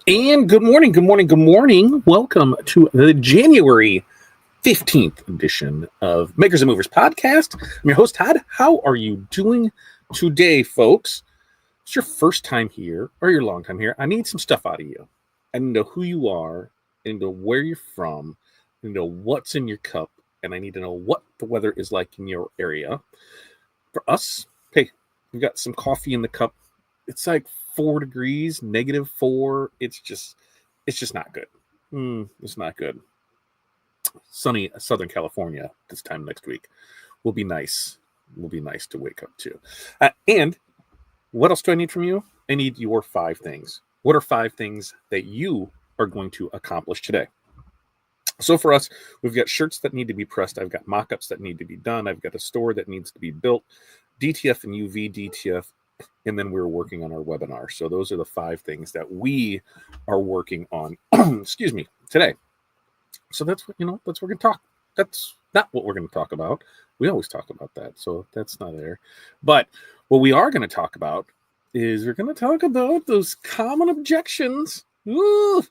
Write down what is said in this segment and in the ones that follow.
And good morning, good morning, good morning. Welcome to the January 15th edition of Makers and Movers podcast. I'm your host, Todd. How are you doing today, folks? If it's your first time here or your long time here, I need some stuff out of you. I need to know who you are, I need to know where you're from, I need to know what's in your cup, and I need to know what the weather is like in your area. For us, hey, we've got some coffee in the cup. It's like 4 degrees, -4. It's just not good. It's not good. Sunny Southern California this time next week will be nice. Will be nice to wake up to. And what else do I need from you? I need your 5 things. What are 5 things that you are going to accomplish today? So for us, we've got shirts that need to be pressed. I've got mock-ups that need to be done. I've got a store that needs to be built, DTF and UV DTF, and then we're working on our webinar. So those are the 5 things that we are working on, excuse me, today. So that's what, that's what we're going to talk. That's not what we're going to talk about. We always talk about that. So that's not there. But what we are going to talk about is we're going to talk about those common objections. And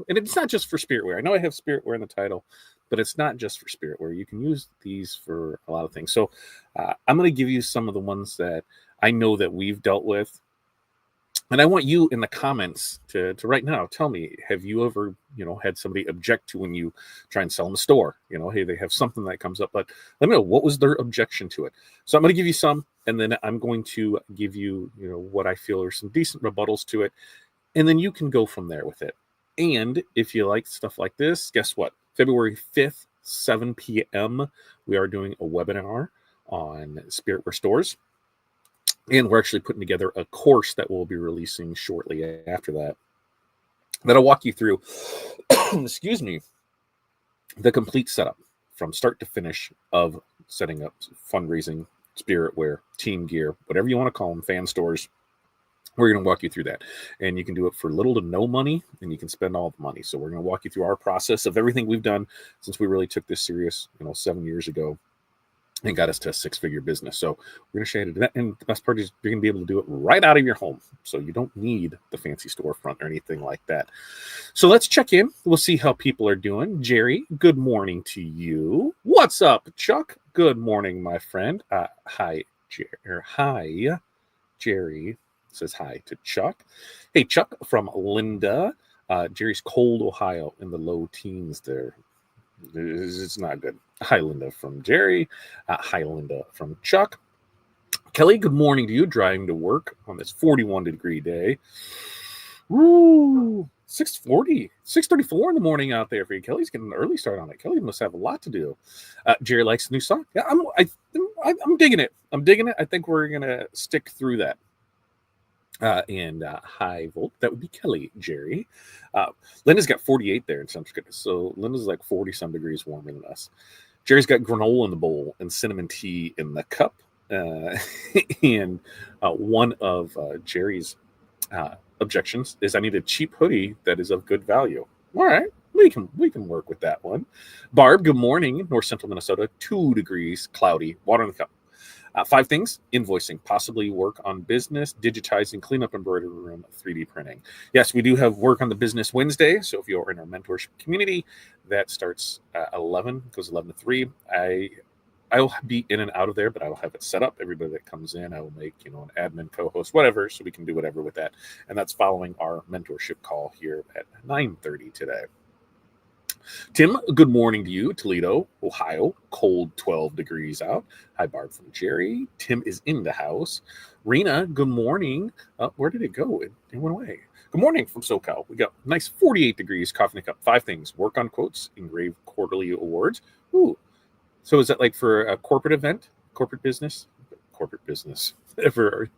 it's not just for Spiritwear. I know I have Spiritwear in the title, but it's not just for Spiritwear. You can use these for a lot of things. So I'm going to give you some of the ones that I know that we've dealt with. And I want you in the comments to right now tell me, have you ever, had somebody object to when you try and sell in the store? Hey, they have something that comes up, but let me know, what was their objection to it? So I'm going to give you some, and then I'm going to give you, what I feel are some decent rebuttals to it. And then you can go from there with it. And if you like stuff like this, guess what? February 5th, 7 p.m., we are doing a webinar on Spiritwear stores. And we're actually putting together a course that we'll be releasing shortly after that. That'll walk you through, excuse me, the complete setup from start to finish of setting up fundraising, Spiritwear, team gear, whatever you want to call them, fan stores. We're going to walk you through that. And you can do it for little to no money, and you can spend all the money. So we're going to walk you through our process of everything we've done since we really took this serious, 7 years ago, and got us to a 6-figure business. So we're going to show you that. And the best part is you're going to be able to do it right out of your home. So you don't need the fancy storefront or anything like that. So let's check in. We'll see how people are doing. Jerry, good morning to you. What's up, Chuck? Good morning, my friend. Hi, Jerry. Says hi to Chuck. Hey, Chuck from Linda. Jerry's cold, Ohio, in the low teens there. It's not good. Hi, Linda from Jerry. Hi, Linda from Chuck. Kelly, good morning to you. Driving to work on this 41-degree day. Woo! 6:34 in the morning out there for you. Kelly's getting an early start on it. Kelly must have a lot to do. Jerry likes the new song. Yeah, I'm digging it. I'm digging it. I think we're gonna stick through that. And high volt, that would be Kelly, Jerry. Linda's got 48 there in Central. So Linda's like 40 some degrees warmer than us. Jerry's got granola in the bowl and cinnamon tea in the cup. And one of Jerry's objections is I need a cheap hoodie that is of good value. All right, we can work with that one. Barb, good morning. North Central Minnesota, 2 degrees, cloudy, water in the cup. 5 things: invoicing, possibly work on business, digitizing, cleanup emabryory room, 3D printing. Yes, we do have work on the business Wednesday. So if you're in our mentorship community, that starts at 11, goes 11 to 3. I'll be in and out of there, but I will have it set up. Everybody that comes in, I will make, an admin, co-host, whatever, so we can do whatever with that. And that's following our mentorship call here at 9:30 today. Tim, good morning to you. Toledo, Ohio, cold 12 degrees out. Hi, Barb from Jerry. Tim is in the house. Rena, good morning. Where did it go? It went away. Good morning from SoCal. We got nice 48 degrees, coffee in a cup. 5 things: work on quotes, engrave quarterly awards. Ooh. So is that like for a corporate event, corporate business? Ever,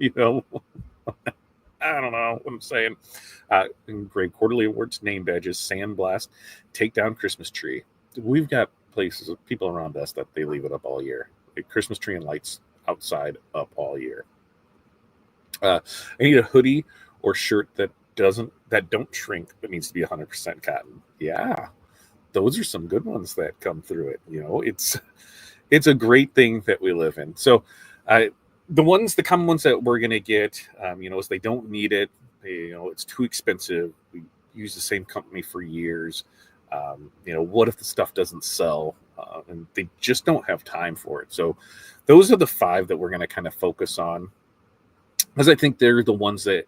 I don't know what I'm saying. Engrave quarterly awards, name badges, sandblast, take down Christmas tree. We've got places, people around us that they leave it up all year. A Christmas tree and lights outside up all year. I need a hoodie or shirt that don't shrink but needs to be 100% cotton. Yeah, those are some good ones that come through it. It's a great thing that we live in. So the common ones that we're going to get, is they don't need it. It's too expensive. We use the same company for years. What if the stuff doesn't sell? And they just don't have time for it. So those are the 5 that we're going to kind of focus on, because I think they're the ones that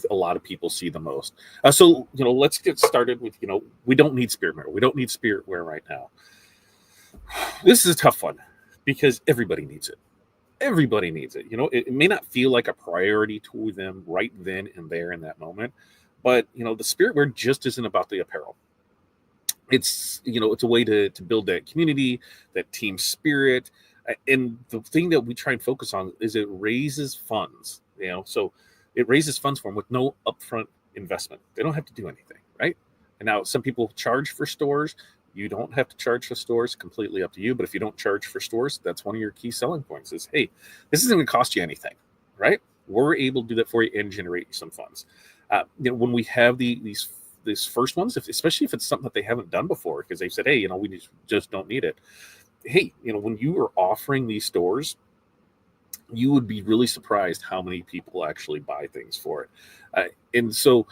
a lot of people see the most. So let's get started with, we don't need Spiritwear. We don't need Spiritwear right now. This is a tough one because everybody needs it. Everybody needs it. It may not feel like a priority to them right then and there in that moment, but the Spiritwear just isn't about the apparel. It's it's a way to build that community, that team spirit, and the thing that we try and focus on is it raises funds. So it raises funds for them with no upfront investment. They don't have to do anything, right? And now some people charge for stores. You don't have to charge for stores, completely up to you. But if you don't charge for stores, that's one of your key selling points is, hey, this isn't going to cost you anything, right? We're able to do that for you and generate some funds. When we have these first ones, especially if it's something that they haven't done before, because they've said, hey, we just don't need it. Hey, when you are offering these stores, you would be really surprised how many people actually buy things for it. And so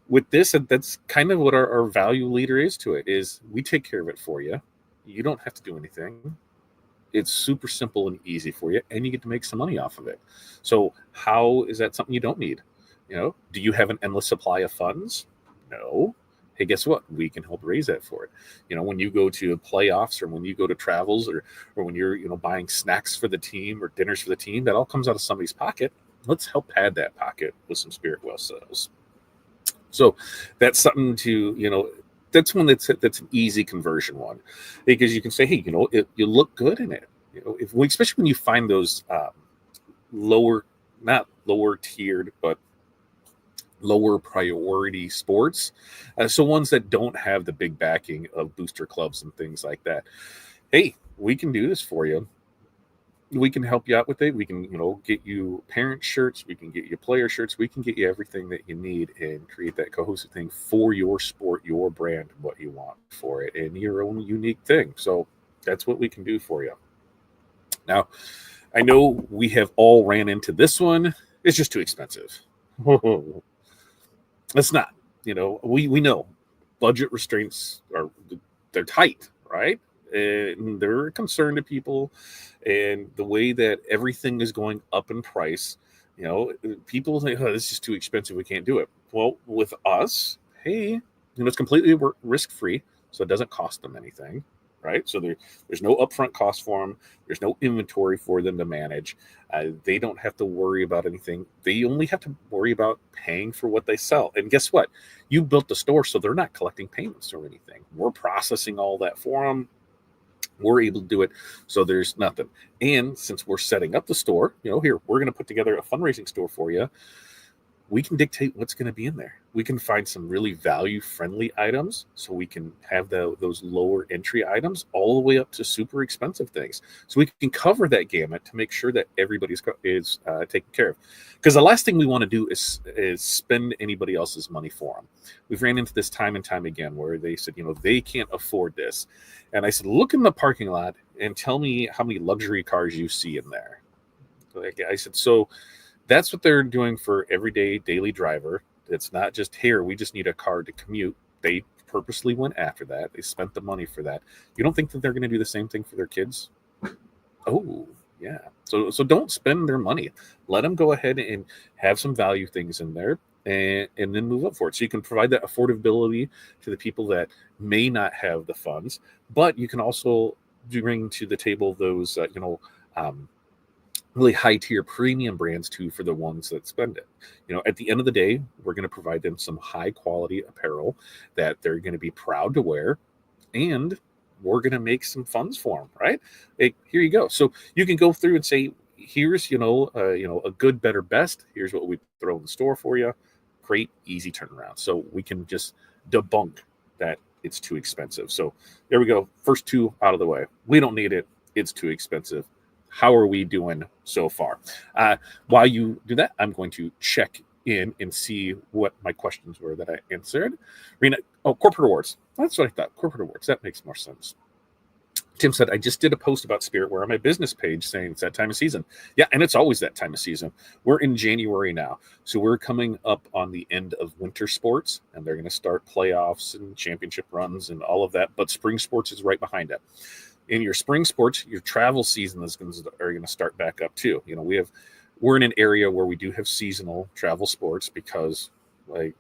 with this, that's kind of what our value leader is to it, is we take care of it for you. You don't have to do anything. It's super simple and easy for you, and you get to make some money off of it. So how is that something you don't need? Do you have an endless supply of funds? No. Hey, guess what? We can help raise that for it. When you go to playoffs, or when you go to travels, or when you're, buying snacks for the team or dinners for the team, that all comes out of somebody's pocket. Let's help pad that pocket with some Spiritwear sales. So that's something to, that's one that's an easy conversion one, because you can say, hey, you look good in it. Especially when you find those not lower tiered, but lower priority sports. So ones that don't have the big backing of booster clubs and things like that. Hey, we can do this for you. We can help you out with it. We can, get you parent shirts. We can get you player shirts. We can get you everything that you need and create that cohesive thing for your sport, your brand, what you want for it, and your own unique thing. So that's what we can do for you. Now, I know we have all ran into this one. It's just too expensive. It's not. We know budget restraints they're tight, right? And they're a concern to people, and the way that everything is going up in price, people think, oh, this is too expensive, we can't do it. Well, with us, hey, it's completely risk-free, so it doesn't cost them anything, right? So there's no upfront cost for them. There's no inventory for them to manage. They don't have to worry about anything. They only have to worry about paying for what they sell. And guess what? You built the store, so they're not collecting payments or anything. We're processing all that for them. We're able to do it, so there's nothing. And since we're setting up the store, here, we're going to put together a fundraising store for you. We can dictate what's going to be in there. We can find some really value-friendly items, so we can have those lower entry items all the way up to super expensive things. So we can cover that gamut to make sure that everybody's is taken care of. Because the last thing we want to do is spend anybody else's money for them. We've ran into this time and time again where they said, they can't afford this. And I said, look in the parking lot and tell me how many luxury cars you see in there. I said, so that's what they're doing for everyday daily driver. It's not just here, we just need a car to commute. They purposely went after that. They spent the money for that. You don't think that they're going to do the same thing for their kids? Oh, yeah. So don't spend their money. Let them go ahead and have some value things in there, and then move up for it. So you can provide that affordability to the people that may not have the funds, but you can also bring to the table those, really high tier premium brands too, for the ones that spend it. At the end of the day, we're going to provide them some high quality apparel that they're going to be proud to wear, and we're going to make some funds for them, right? Hey, here you go. So you can go through and say, here's, a good, better, best. Here's what we throw in the store for you. Great, easy turnaround. So we can just debunk that it's too expensive. So there we go. First 2 out of the way. We don't need it. It's too expensive. How are we doing so far? While you do that, I'm going to check in and see what my questions were that I answered. Rena, corporate awards. That's what I thought. Corporate awards. That makes more sense. Tim said, I just did a post about Spiritwear on my business page saying it's that time of season. Yeah, and it's always that time of season. We're in January now. So we're coming up on the end of winter sports, and they're going to start playoffs and championship runs and all of that. But spring sports is right behind it. In your spring sports, your travel season are going to start back up too. You know, we're in an area where we do have seasonal travel sports because, like,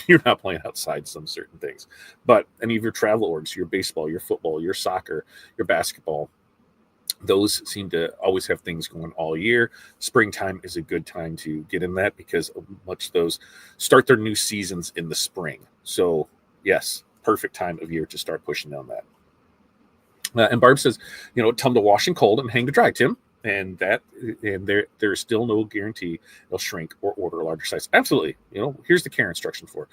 you're not playing outside some certain things. But any of your travel orgs, your baseball, your football, your soccer, your basketball, those seem to always have things going all year. Springtime is a good time to get in that because much of those start their new seasons in the spring. So yes, perfect time of year to start pushing down that. And Barb says, you know, tell them to wash and cold and hang to dry, Tim. And there's still no guarantee they'll shrink or order a larger size. Absolutely. You know, here's the care instruction for it.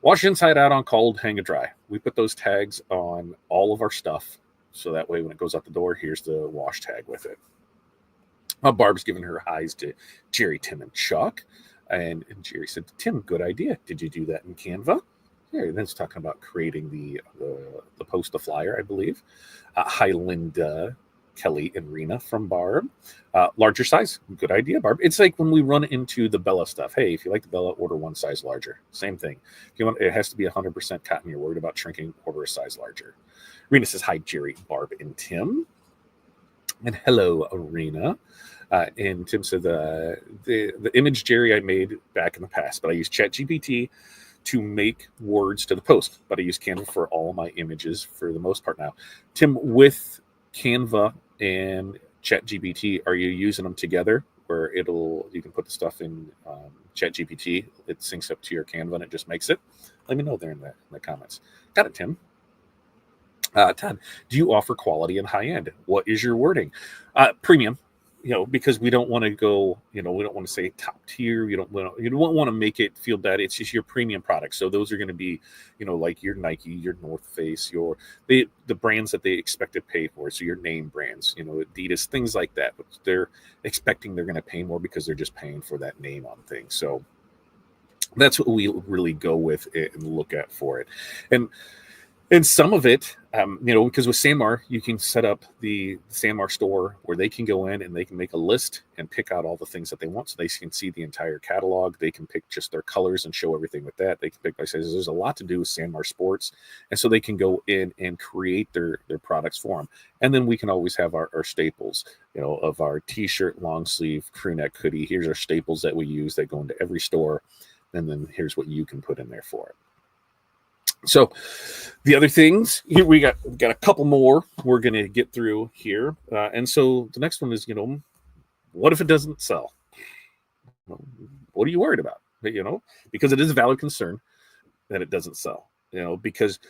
Wash inside out on cold, hang it dry. We put those tags on all of our stuff. So that way, when it goes out the door, here's the wash tag with it. Barb's giving her highs to Jerry, Tim, and Chuck. And Jerry said, Tim, good idea. Did you do that in Canva? Yeah, then it's talking about creating the post, the flyer, I believe. Hi, Linda, Kelly, and Rena from Barb. Larger size, good idea, Barb. It's like when we run into the Bella stuff. Hey, if you like the Bella, order one size larger. Same thing. If you want, it has to be 100% cotton. You're worried about shrinking, order a size larger. Rena says, hi, Jerry, Barb, and Tim. And hello, Rena. And Tim said, the image, Jerry, I made back in the past, but I used ChatGPT to make words to the post, but I use Canva for all my images for the most part now. Tim, with Canva and ChatGPT, are you using them together where you can put the stuff in ChatGPT, it syncs up to your Canva and it just makes it? Let me know there in the comments. Got it, Tim. Todd, do you offer quality and high end? What is your wording? Premium. You know, because we don't want to go, you know, we don't want to say top tier. You don't want to make it feel bad. It's just your premium products. So those are going to be, you know, like your Nike, your North Face, the brands that they expect to pay for. So your name brands, you know, Adidas, things like that. But they're expecting they're going to pay more because they're just paying for that name on things. So that's what we really go with and look at for it. And some of it, you know, because with Sanmar, you can set up the Sanmar store where they can go in and they can make a list and pick out all the things that they want. So they can see the entire catalog. They can pick just their colors and show everything with that. They can pick by sizes. There's a lot to do with Sanmar Sports. And so they can go in and create their products for them. And then we can always have our staples, you know, of our t-shirt, long sleeve, crew neck hoodie. Here's our staples that we use that go into every store. And then here's what you can put in there for it. So the other things here, we got a couple more we're going to get through here. And so the next one is, you know, what if it doesn't sell? What are you worried about? You know, because it is a valid concern that it doesn't sell, you know, because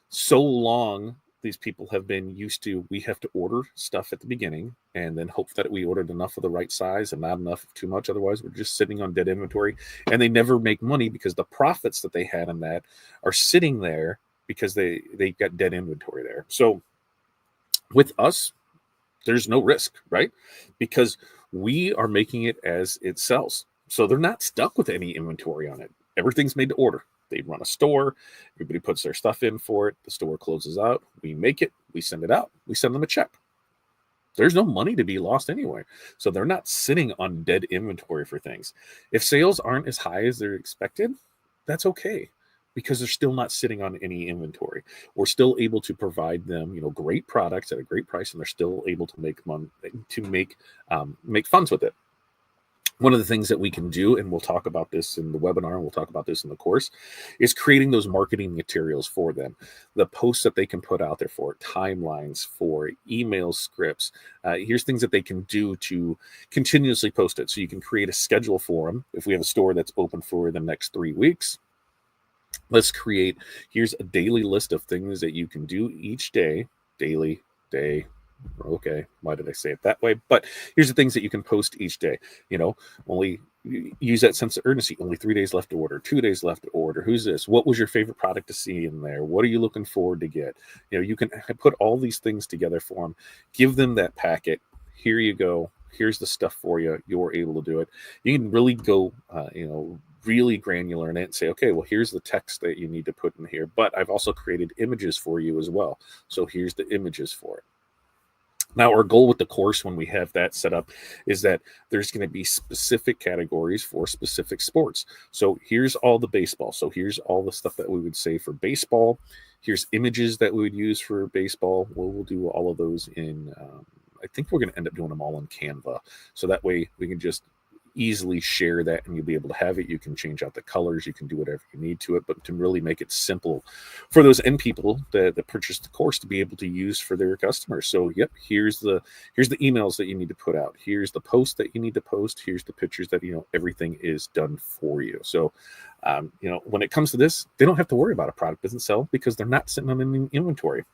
so long these people have been used to, we have to order stuff at the beginning and then hope that we ordered enough of the right size and not enough of too much. Otherwise, we're just sitting on dead inventory, and they never make money because the profits that they had in that are sitting there because they got dead inventory there. So with us, there's no risk, right? Because we are making it as it sells. So they're not stuck with any inventory on it. Everything's made to order. They run a store. Everybody puts their stuff in for it. The store closes out. We make it. We send it out. We send them a check. There's no money to be lost anyway. So they're not sitting on dead inventory for things. If sales aren't as high as they're expected, that's okay, because they're still not sitting on any inventory. We're still able to provide them, you know, great products at a great price, and they're still able to make money, to make funds with it. One of the things that we can do, and we'll talk about this in the webinar, and we'll talk about this in the course, is creating those marketing materials for them. The posts that they can put out there for timelines, for email scripts. Here's things that they can do to continuously post it. So you can create a schedule for them. If we have a store that's open for the next 3 weeks, let's create, here's a daily list of things that you can do each day, daily, day. Okay, why did I say it that way? But here's the things that you can post each day. You know, only use that sense of urgency. Only 3 days left to order, 2 days left to order. Who's this? What was your favorite product to see in there? What are you looking forward to get? You know, you can put all these things together for them. Give them that packet. Here you go. Here's the stuff for you. You're able to do it. You can really go, you know, really granular in it and say, okay, well, here's the text that you need to put in here, but I've also created images for you as well. So here's the images for it. Now, our goal with the course when we have that set up is that there's going to be specific categories for specific sports. So here's all the baseball. So here's all the stuff that we would say for baseball. Here's images that we would use for baseball. We'll do all of those in, I think we're going to end up doing them all in Canva. So that way we can just easily share that and you'll be able to have it. You can change out the colors, you can do whatever you need to it, but to really make it simple for those end people that purchase the course to be able to use for their customers. So yep, here's the emails that you need to put out, here's the post that you need to post, here's the pictures that, everything is done for you. So when it comes to this, they don't have to worry about a product doesn't sell because they're not sitting on any inventory.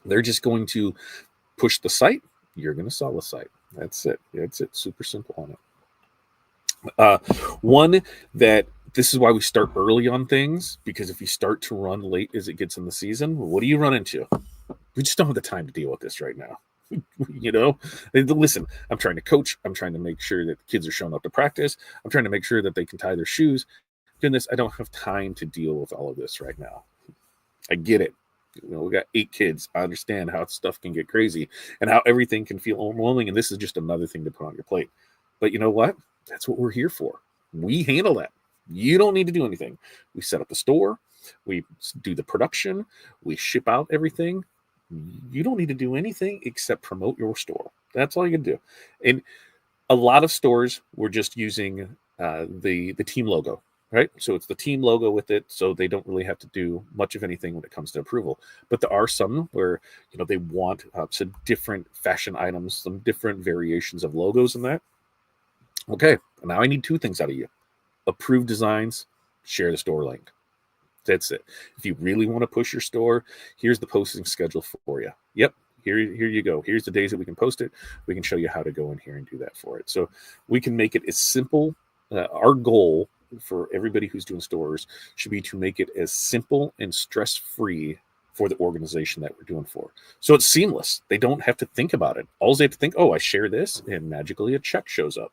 They're just going to push the site, you're going to sell the site. That's it. Super simple on it. One that this is why we start early on things, because if you start to run late as it gets in the season, what do you run into? We just don't have the time to deal with this right now. Listen, I'm trying to coach. I'm trying to make sure that the kids are showing up to practice. I'm trying to make sure that they can tie their shoes. Goodness, I don't have time to deal with all of this right now. I get it. We got 8 kids. I understand how stuff can get crazy and how everything can feel overwhelming. And this is just another thing to put on your plate. But you know what? That's what we're here for. We handle that. You don't need to do anything. We set up the store. We do the production. We ship out everything. You don't need to do anything except promote your store. That's all you can do. And a lot of stores were just using the team logo, right? So it's the team logo with it. So they don't really have to do much of anything when it comes to approval. But there are some where, they want some different fashion items, some different variations of logos in that. Okay, now I need 2 things out of you. Approve designs, share the store link. That's it. If you really want to push your store, here's the posting schedule for you. Yep, here you go. Here's the days that we can post it. We can show you how to go in here and do that for it. So we can make it as simple. Our goal for everybody who's doing stores should be to make it as simple and stress-free for the organization that we're doing for. So it's seamless. They don't have to think about it. All they have to think, I share this, and magically a check shows up.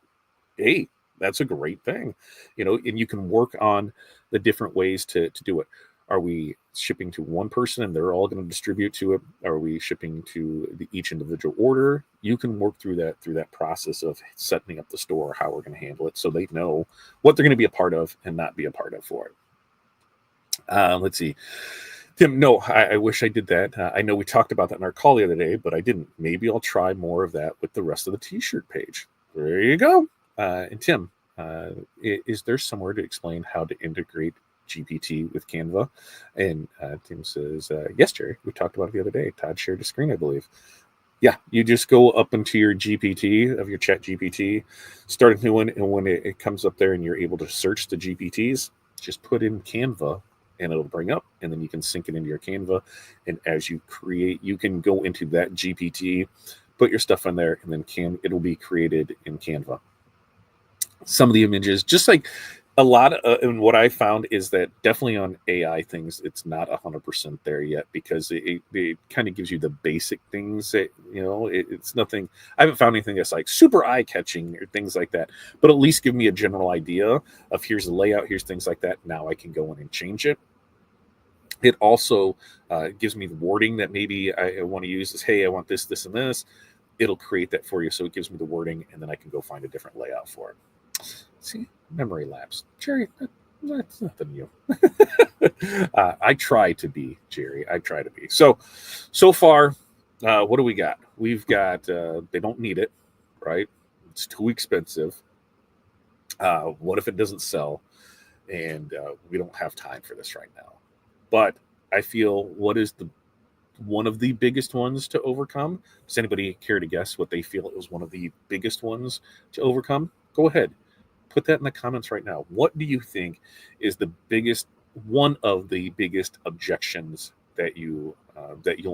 Hey, that's a great thing, and you can work on the different ways to do it. Are we shipping to one person and they're all going to distribute to it? Are we shipping to each individual order? You can work through that process of setting up the store, how we're going to handle it, so they know what they're going to be a part of and not be a part of for it. Let's see. Tim, no, I wish I did that. I know we talked about that in our call the other day, but I didn't. Maybe I'll try more of that with the rest of the t-shirt page. There you go. And Tim, is there somewhere to explain how to integrate GPT with Canva? And Tim says, yes, Jerry, we talked about it the other day. Todd shared a screen, I believe. Yeah, you just go up into your GPT of your chat GPT, start a new one, and when it comes up there and you're able to search the GPTs, just put in Canva and it'll bring up, and then you can sync it into your Canva. And as you create, you can go into that GPT, put your stuff in there, and then it'll be created in Canva. Some of the images, just like a lot of, and what I found is that definitely on AI things, it's not 100% there yet, because it kind of gives you the basic things that, it's nothing. I haven't found anything that's like super eye-catching or things like that, but at least give me a general idea of here's the layout, here's things like that. Now I can go in and change it. It also gives me the wording that maybe I want to use. Is, hey, I want this, this, and this. It'll create that for you. So it gives me the wording, and then I can go find a different layout for it. See, memory lapse. Jerry, that's nothing new. I try to be, Jerry. I try to be. So far, what do we got? We've got, they don't need it, right? It's too expensive. What if it doesn't sell? And we don't have time for this right now. But I feel, what is one of the biggest ones to overcome? Does anybody care to guess what they feel it was one of the biggest ones to overcome? Go ahead. Put that in the comments right now. What do you think is one of the biggest objections that you'll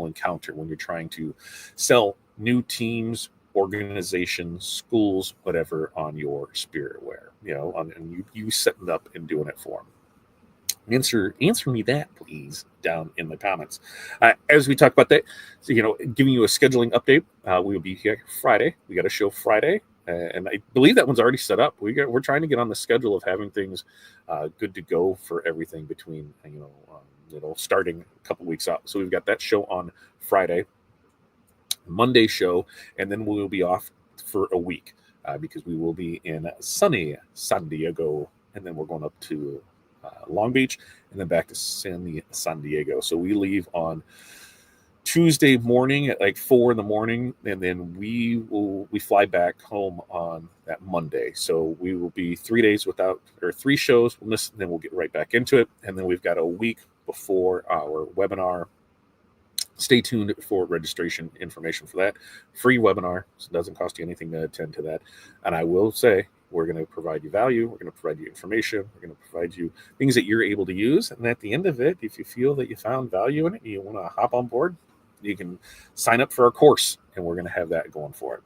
encounter when you're trying to sell new teams, organizations, schools, whatever on your Spiritwear? And you setting up and doing it for them. Answer me that, please, down in the comments. As we talk about that, so, giving you a scheduling update, we will be here Friday. We got a show Friday. And I believe that one's already set up. We're trying to get on the schedule of having things good to go for everything between starting a couple weeks out. So we've got that show on Friday, Monday show, and then we'll be off for a week because we will be in sunny San Diego, and then we're going up to Long Beach, and then back to San Diego. So we leave on Tuesday morning at like 4 a.m, and then we fly back home on that Monday. So we will be 3 days without, or 3 shows. We'll miss, and then we'll get right back into it. And then we've got a week before our webinar. Stay tuned for registration information for that. Free webinar, so it doesn't cost you anything to attend to that. And I will say, we're going to provide you value. We're going to provide you information. We're going to provide you things that you're able to use. And at the end of it, if you feel that you found value in it and you want to hop on board, you can sign up for our course, and we're going to have that going for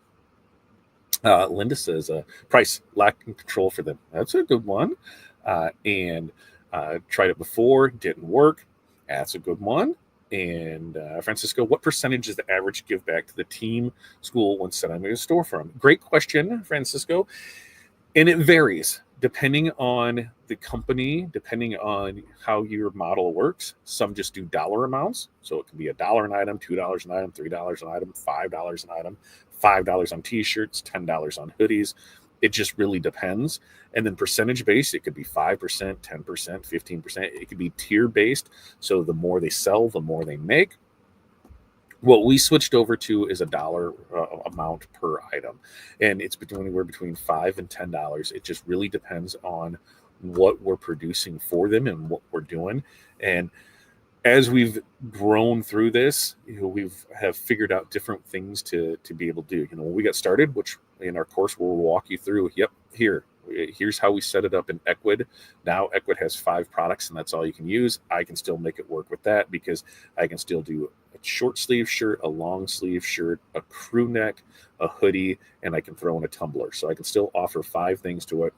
it. Linda says, price, lack of control for them. That's a good one. And tried it before, didn't work. That's a good one. And Francisco, what percentage is the average give back to the team school when setting up a store from? Great question, Francisco. And it varies depending on the company, depending on how your model works. Some just do dollar amounts. So it can be $1 an item, $2 an item, $3 an item, $5 an item, $5 on t-shirts, $10 on hoodies. It just really depends. And then percentage based, it could be 5%, 10%, 15%. It could be tier based. So the more they sell, the more they make. What we switched over to is $1 amount per item, and it's anywhere between $5 and $10. It just really depends on what we're producing for them and what we're doing. And as we've grown through this, we have figured out different things to be able to do. When we got started, which in our course we'll walk you through. Here's how we set it up in Equid. Now Equid has 5 products, and that's all you can use. I can still make it work with that because I can still do a short sleeve shirt, a long sleeve shirt, a crew neck, a hoodie, and I can throw in a tumbler. So I can still offer 5 things to it.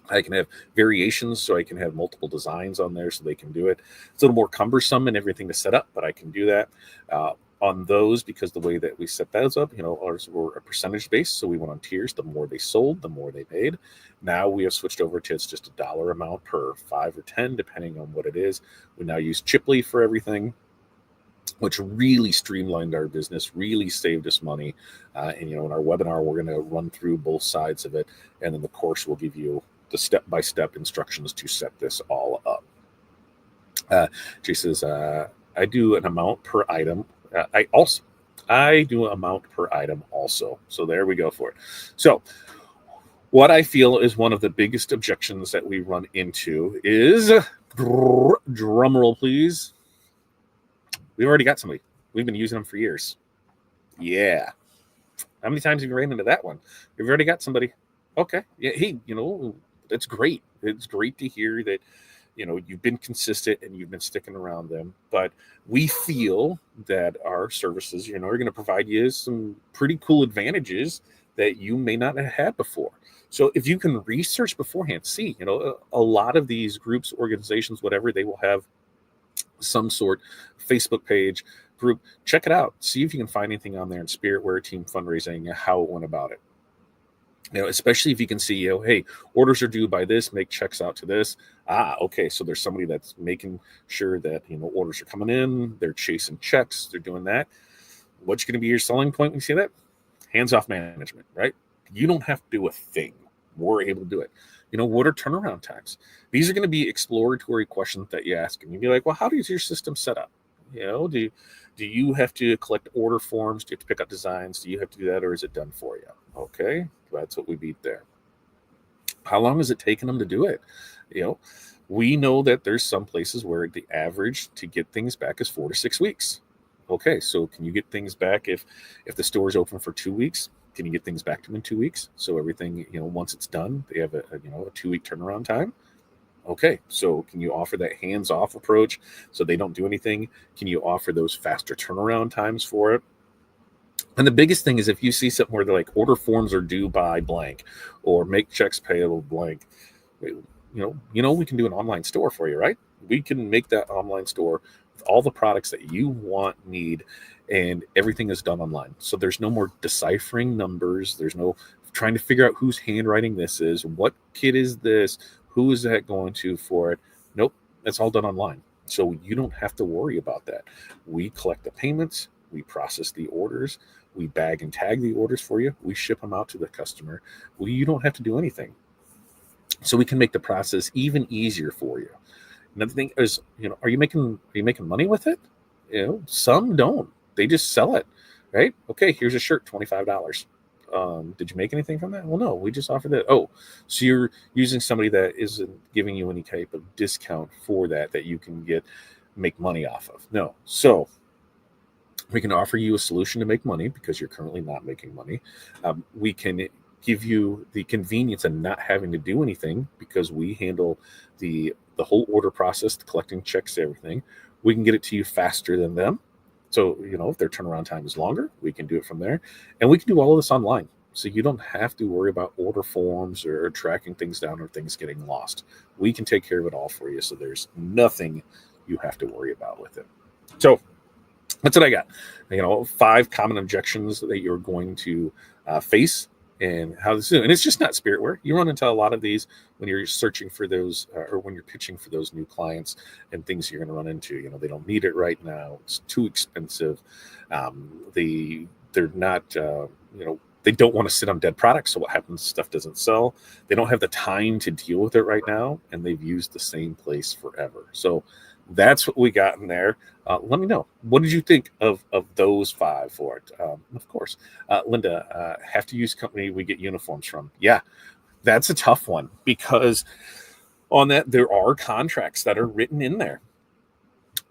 I can have variations, so I can have multiple designs on there so they can do it. It's a little more cumbersome and everything to set up, but I can do that. On those, because the way that we set those up, ours were a percentage base, so we went on tiers. The more they sold, the more they made. Now we have switched over to it's just $1 amount per 5 or 10, depending on what it is. We now use Chipley for everything, which really streamlined our business, really saved us money. In our webinar, we're going to run through both sides of it, and then the course will give you the step-by-step instructions to set this all up. She says, I do an amount per item. I do an amount per item also. So there we go for it. So what I feel is one of the biggest objections that we run into is, drum roll please, we've already got somebody. We've been using them for years. Yeah. How many times have you ran into that one? We've already got somebody. Okay. Yeah. Hey, that's great. It's great to hear that, you've been consistent and you've been sticking around them. But we feel that our services, are going to provide you some pretty cool advantages that you may not have had before. So if you can research beforehand, see, a lot of these groups, organizations, whatever, they will have some sort Facebook page, group. Check it out. See if you can find anything on there in Spiritwear, team fundraising, how it went about it. Especially if you can see, hey, orders are due by this, make checks out to this. Okay, so there's somebody that's making sure that, orders are coming in, they're chasing checks, they're doing that. What's going to be your selling point when you see that? Hands-off management, right? You don't have to do a thing. We're able to do it. What are turnaround times? These are going to be exploratory questions that you ask, and you'd be like, well, how does your system set up? Do you have to collect order forms? Do you have to pick up designs? Do you have to do that, or is it done for you? Okay, that's what we beat there. How long has it taken them to do it? We know that there's some places where the average to get things back is 4 to 6 weeks. Okay, so can you get things back if the store is open for 2 weeks? Can you get things back to them in 2 weeks? So everything, once it's done, they have a 2-week turnaround time. Okay, so can you offer that hands-off approach so they don't do anything? Can you offer those faster turnaround times for it? And the biggest thing is if you see something where they're like order forms are due by blank or make checks payable blank, we can do an online store for you, right? We can make that online store with all the products that you need, and everything is done online. So there's no more deciphering numbers. There's no trying to figure out whose handwriting this is, what kid is this, who is that going to for it. Nope, that's all done online. So you don't have to worry about that. We collect the payments, we process the orders, we bag and tag the orders for you, we ship them out to the customer. You don't have to do anything. So we can make the process even easier for you. Another thing is, are you making money with it? Some don't. They just sell it, right? Okay, here's a shirt, $25. Did you make anything from that? Well, no, we just offered it. Oh, so you're using somebody that isn't giving you any type of discount for that you can make money off of. No. So we can offer you a solution to make money because you're currently not making money. We can give you the convenience of not having to do anything because we handle the whole order process, the collecting checks, everything. We can get it to you faster than them. So, if their turnaround time is longer, we can do it from there. And we can do all of this online. So you don't have to worry about order forms or tracking things down or things getting lost. We can take care of it all for you. So there's nothing you have to worry about with it. So that's what I got. 5 common objections that you're going to face and how this is. And it's just not Spiritwear. You run into a lot of these when you're searching for those or when you're pitching for those new clients and things you're going to run into. They don't need it right now. It's too expensive. They're not, they don't want to sit on dead products. So what happens? Stuff doesn't sell. They don't have the time to deal with it right now. And they've used the same place forever. So that's what we got in there. Let me know. What did you think of those 5 for it? Of course, Linda, have to use company we get uniforms from. Yeah, that's a tough one because on that, there are contracts that are written in there.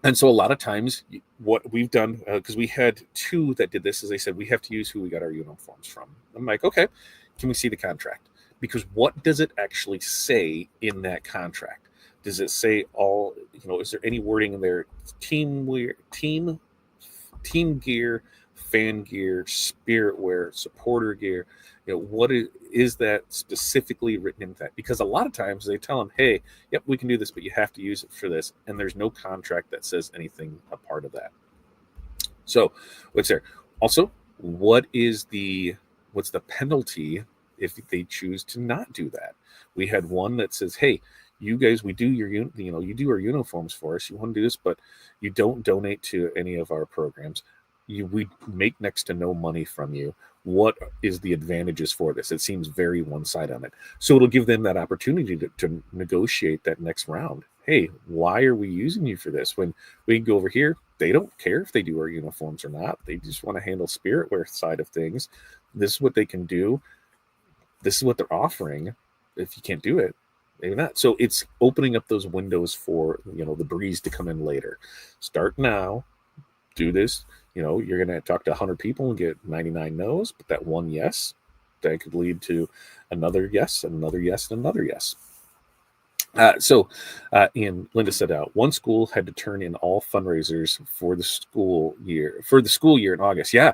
And so a lot of times what we've done, because we had 2 that did this, is they said, we have to use who we got our uniforms from. I'm like, okay, can we see the contract? Because what does it actually say in that contract? Does it say all, is there any wording in there? Team gear, fan gear, Spiritwear, supporter gear. What is that specifically written into that? Because a lot of times they tell them, hey, yep, we can do this, but you have to use it for this. And there's no contract that says anything a part of that. So what's there? Also, what's the penalty if they choose to not do that? We had one that says, hey, you guys, we do you do our uniforms for us. You want to do this, but you don't donate to any of our programs. We make next to no money from you. What is the advantages for this? It seems very one-sided on it. So it'll give them that opportunity to negotiate that next round. Hey, why are we using you for this? When we go over here, they don't care if they do our uniforms or not. They just want to handle Spiritwear side of things. This is what they can do. This is what they're offering. If you can't do it, maybe not. So it's opening up those windows for, the breeze to come in later. Start now, do this. You're going to talk to 100 people and get 99 no's, but that one yes, that could lead to another yes, and another yes, and another yes. And Linda said, one school had to turn in all fundraisers for the school year in August. Yeah.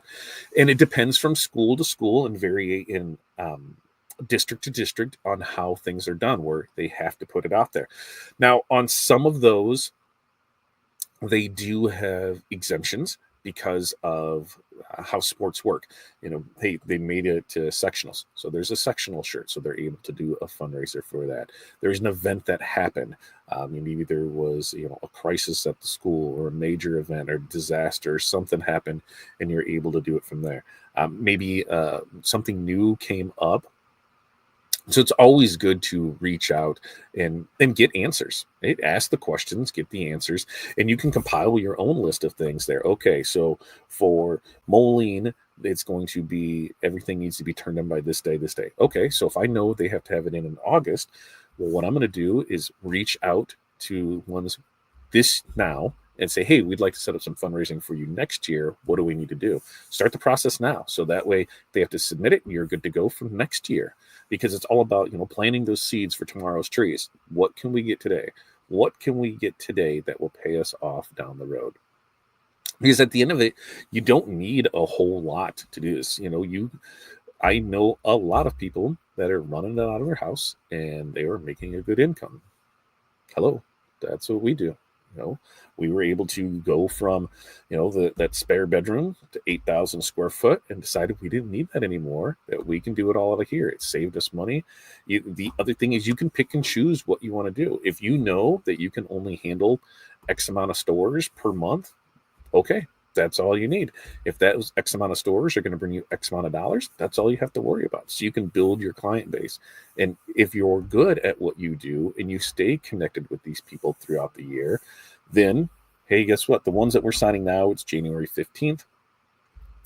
And it depends from school to school and vary in, district to district on how things are done, where they have to put it out there. Now, on some of those, they do have exemptions because of how sports work. They made it to sectionals. So there's a sectional shirt. So they're able to do a fundraiser for that. There's an event that happened. Maybe there was, a crisis at the school or a major event or disaster or something happened and you're able to do it from there. Maybe something new came up. So it's always good to reach out and get answers. Right? Ask the questions, get the answers, and you can compile your own list of things there. Okay, so for Moline, it's going to be everything needs to be turned in by this day. Okay, so if I know they have to have it in August, well, what I'm going to do is reach out to ones this now and say, hey, we'd like to set up some fundraising for you next year. What do we need to do? Start the process now. So that way they have to submit it and you're good to go for next year. Because it's all about, planting those seeds for tomorrow's trees. What can we get today? What can we get today that will pay us off down the road? Because at the end of it, you don't need a whole lot to do this. I know a lot of people that are running it out of their house and they are making a good income. Hello, that's what we do. We were able to go from, that spare bedroom to 8,000 square foot and decided we didn't need that anymore, that we can do it all out of here. It saved us money. The other thing is you can pick and choose what you want to do. If you know that you can only handle X amount of stores per month, okay, that's all you need. If that was X amount of stores are going to bring you X amount of dollars, that's all you have to worry about. So you can build your client base. And if you're good at what you do and you stay connected with these people throughout the year, then, hey, guess what? The ones that we're signing now, it's January 15th.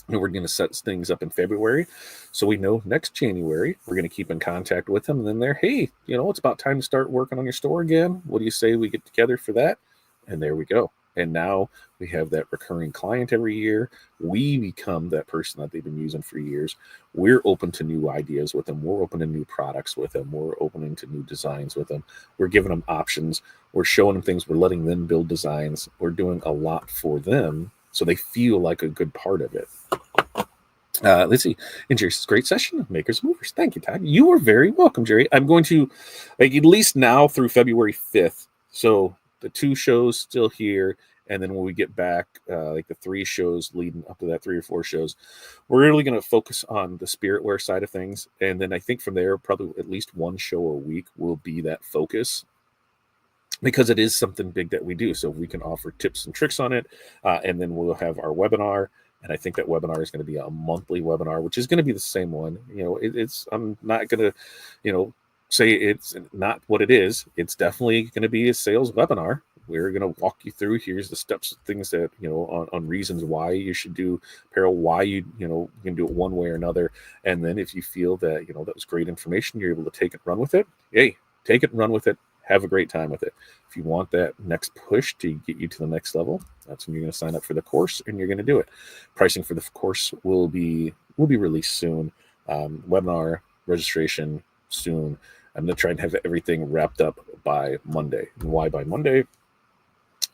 And we're going to set things up in February. So we know next January, we're going to keep in contact with them. And then they're, hey, it's about time to start working on your store again. What do you say we get together for that? And there we go. And now we have that recurring client every year. We become that person that they've been using for years. We're open to new ideas with them. We're open to new products with them. We're opening to new designs with them. We're giving them options. We're showing them things. We're letting them build designs. We're doing a lot for them so they feel like a good part of it. Let's see. And Jerry's great session, Makers Movers. Thank you, Todd. You are very welcome, Jerry. I'm going to, at least now through February 5th. So the 2 shows still here. And then when we get back, the 3 shows leading up to that, 3 or 4 shows, we're really going to focus on the Spiritwear side of things. And then I think from there, probably at least 1 show a week will be that focus, because it is something big that we do. So we can offer tips and tricks on it. And then we'll have our webinar. And I think that webinar is going to be a monthly webinar, which is going to be the same one. I'm not going to, say it's not what it is. It's definitely going to be a sales webinar. We're going to walk you through, here's the steps, things that, on reasons why you should do apparel, why you can do it one way or another. And then if you feel that, that was great information, you're able to take it, run with it. Hey, take it and run with it. Have a great time with it. If you want that next push to get you to the next level, that's when you're going to sign up for the course and you're going to do it. Pricing for the course will be released soon. Webinar registration soon. I'm going to try and have everything wrapped up by Monday. And why by Monday?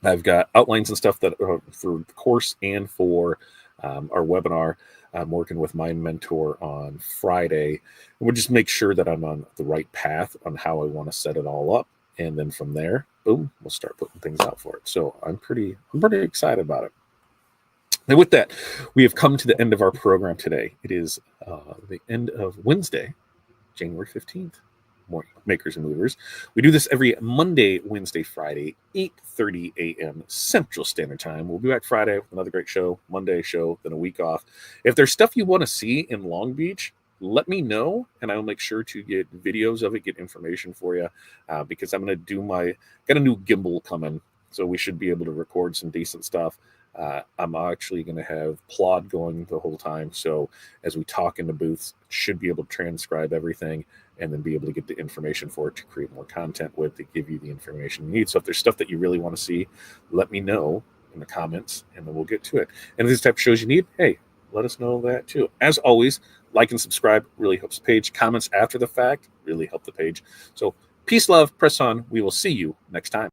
I've got outlines and stuff that for the course and for our webinar. I'm working with my mentor on Friday. And we'll just make sure that I'm on the right path on how I want to set it all up. And then from there, boom, we'll start putting things out for it. So I'm pretty excited about it. And with that, we have come to the end of our program today. It is the end of Wednesday, January 15th. Morning Makers and Movers. We do this every Monday, Wednesday, Friday, 8:30 a.m. Central Standard Time. We'll be back Friday with another great show, Monday show, then a week off. If there's stuff you want to see in Long Beach, let me know, and I'll make sure to get videos of it, get information for you, because I'm going to got a new gimbal coming, so we should be able to record some decent stuff. I'm actually going to have Plod going the whole time, so as we talk in the booths, should be able to transcribe everything and then be able to get the information for it to create more content with, to give you the information you need. So if there's stuff that you really want to see, let me know in the comments, and then we'll get to it. And if this type of shows you need, hey, let us know that too. As always, like and subscribe really helps the page. Comments after the fact really help the page. So peace, love, press on. We will see you next time.